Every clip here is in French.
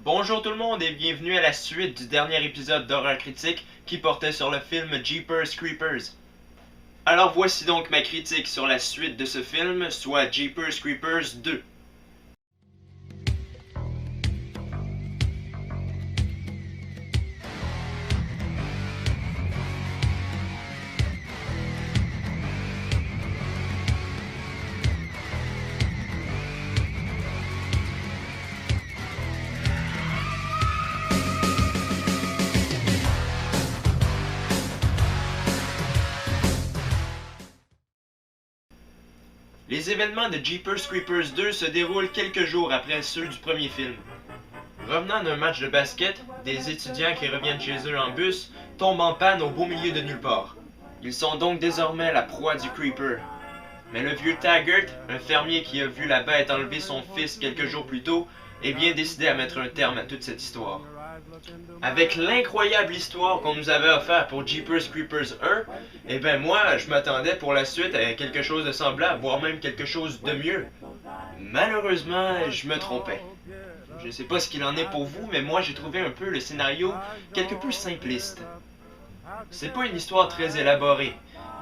Bonjour tout le monde et bienvenue à la suite du dernier épisode d'Horreur Critique qui portait sur le film Jeepers Creepers. Alors voici donc ma critique sur la suite de ce film, soit Jeepers Creepers 2. Les événements de Jeepers Creepers 2 se déroulent quelques jours après ceux du premier film. Revenant d'un match de basket, des étudiants qui reviennent chez eux en bus tombent en panne au beau milieu de nulle part. Ils sont donc désormais la proie du Creeper. Mais le vieux Taggart, un fermier qui a vu la bête enlever son fils quelques jours plus tôt, est bien décidé à mettre un terme à toute cette histoire. Avec l'incroyable histoire qu'on nous avait offert pour Jeepers Creepers 1, eh ben moi, je m'attendais pour la suite à quelque chose de semblable, voire même quelque chose de mieux. Malheureusement, je me trompais. Je sais pas ce qu'il en est pour vous, mais moi j'ai trouvé un peu le scénario quelque peu simpliste. C'est pas une histoire très élaborée.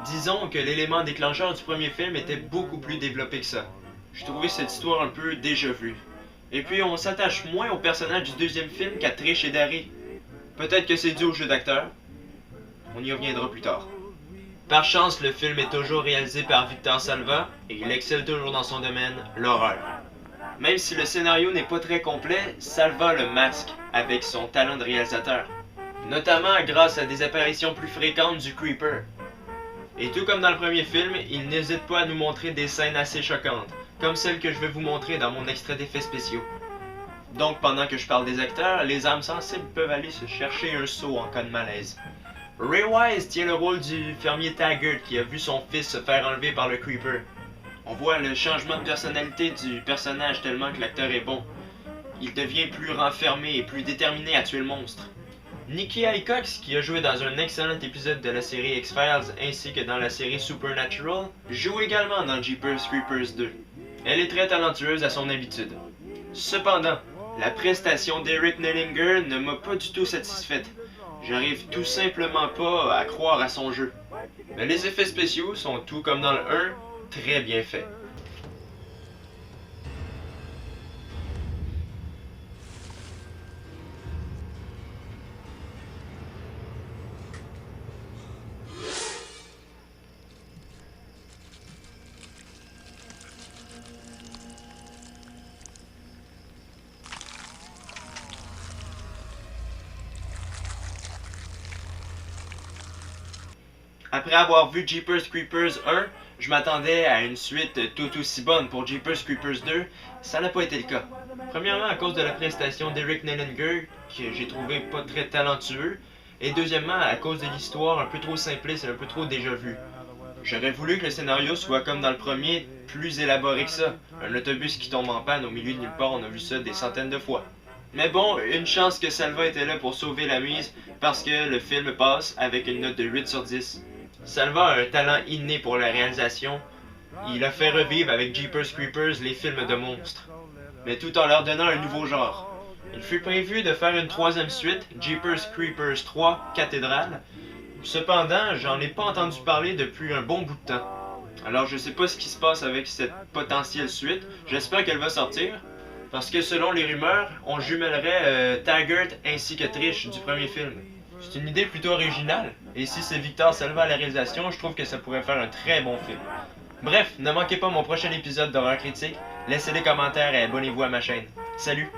Disons que l'élément déclencheur du premier film était beaucoup plus développé que ça. J'ai trouvé cette histoire un peu déjà vue. Et puis on s'attache moins aux personnages du deuxième film qu'à Trish et Darry. Peut-être que c'est dû au jeu d'acteur. On y reviendra plus tard. Par chance, le film est toujours réalisé par Victor Salva et il excelle toujours dans son domaine, l'horreur. Même si le scénario n'est pas très complet, Salva le masque avec son talent de réalisateur. Notamment grâce à des apparitions plus fréquentes du Creeper. Et tout comme dans le premier film, il n'hésite pas à nous montrer des scènes assez choquantes, comme celle que je vais vous montrer dans mon extrait d'effets spéciaux. Donc pendant que je parle des acteurs, les âmes sensibles peuvent aller se chercher un seau en cas de malaise. Ray Wise tient le rôle du fermier Taggart qui a vu son fils se faire enlever par le Creeper. On voit le changement de personnalité du personnage tellement que l'acteur est bon. Il devient plus renfermé et plus déterminé à tuer le monstre. Nikki Hicox, qui a joué dans un excellent épisode de la série X-Files ainsi que dans la série Supernatural, joue également dans Jeepers Creepers 2. Elle est très talentueuse à son habitude. Cependant, la prestation d'Eric Nellinger ne m'a pas du tout satisfaite. J'arrive tout simplement pas à croire à son jeu. Mais les effets spéciaux sont tout comme dans le 1, très bien faits. Après avoir vu Jeepers Creepers 1, je m'attendais à une suite tout aussi bonne pour Jeepers Creepers 2, ça n'a pas été le cas. Premièrement à cause de la prestation d'Eric Nellinger, que j'ai trouvé pas très talentueux, et deuxièmement à cause de l'histoire un peu trop simpliste et un peu trop déjà vue. J'aurais voulu que le scénario soit comme dans le premier, plus élaboré que ça. Un autobus qui tombe en panne au milieu de nulle part, on a vu ça des centaines de fois. Mais bon, une chance que Salva était là pour sauver la mise, parce que le film passe avec une note de 8 sur 10. Salva a un talent inné pour la réalisation. Il a fait revivre avec Jeepers Creepers les films de monstres, mais tout en leur donnant un nouveau genre. Il fut prévu de faire une troisième suite, Jeepers Creepers 3 Cathédrale. Cependant, j'en ai pas entendu parler depuis un bon bout de temps. Alors je sais pas ce qui se passe avec cette potentielle suite, j'espère qu'elle va sortir. Parce que selon les rumeurs, on jumellerait Taggart ainsi que Trish du premier film. C'est une idée plutôt originale, et si c'est Victor Salva à la réalisation, je trouve que ça pourrait faire un très bon film. Bref, ne manquez pas mon prochain épisode d'Horreur Critique, laissez des commentaires et abonnez-vous à ma chaîne. Salut!